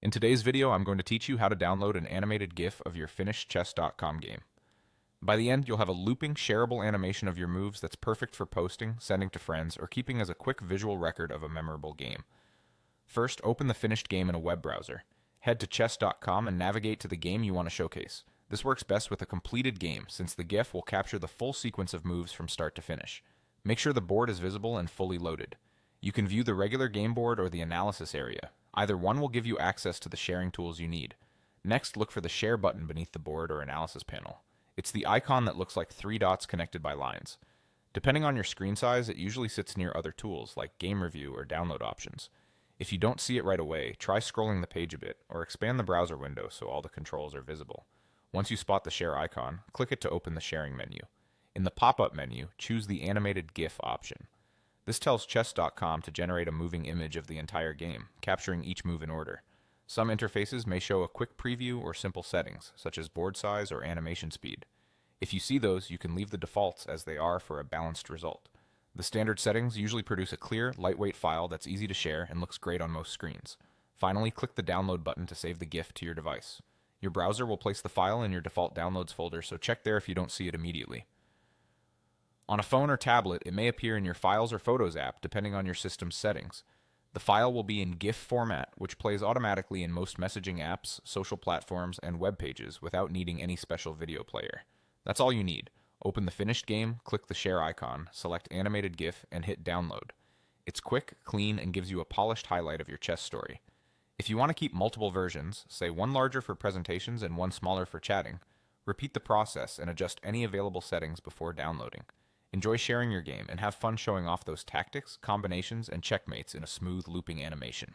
In today's video, I'm going to teach you how to download an animated GIF of your finished chess.com game. By the end, you'll have a looping, shareable animation of your moves that's perfect for posting, sending to friends, or keeping as a quick visual record of a memorable game. First, open the finished game in a web browser. Head to chess.com and navigate to the game you want to showcase. This works best with a completed game, since the GIF will capture the full sequence of moves from start to finish. Make sure the board is visible and fully loaded. You can view the regular game board or the analysis area. Either one will give you access to the sharing tools you need. Next, look for the Share button beneath the board or analysis panel. It's the icon that looks like three dots connected by lines. Depending on your screen size, it usually sits near other tools like Game Review or Download options. If you don't see it right away, try scrolling the page a bit, or expand the browser window so all the controls are visible. Once you spot the Share icon, click it to open the sharing menu. In the pop-up menu, choose the Animated GIF option. This tells chess.com to generate a moving image of the entire game, capturing each move in order. Some interfaces may show a quick preview or simple settings, such as board size or animation speed. If you see those, you can leave the defaults as they are for a balanced result. The standard settings usually produce a clear, lightweight file that's easy to share and looks great on most screens. Finally, click the download button to save the GIF to your device. Your browser will place the file in your default downloads folder, so check there if you don't see it immediately. On a phone or tablet, it may appear in your Files or Photos app, depending on your system's settings. The file will be in GIF format, which plays automatically in most messaging apps, social platforms, and web pages without needing any special video player. That's all you need. Open the finished game, click the share icon, select Animated GIF, and hit download. It's quick, clean, and gives you a polished highlight of your chess story. If you want to keep multiple versions, say one larger for presentations and one smaller for chatting, repeat the process and adjust any available settings before downloading. Enjoy sharing your game and have fun showing off those tactics, combinations, and checkmates in a smooth looping animation.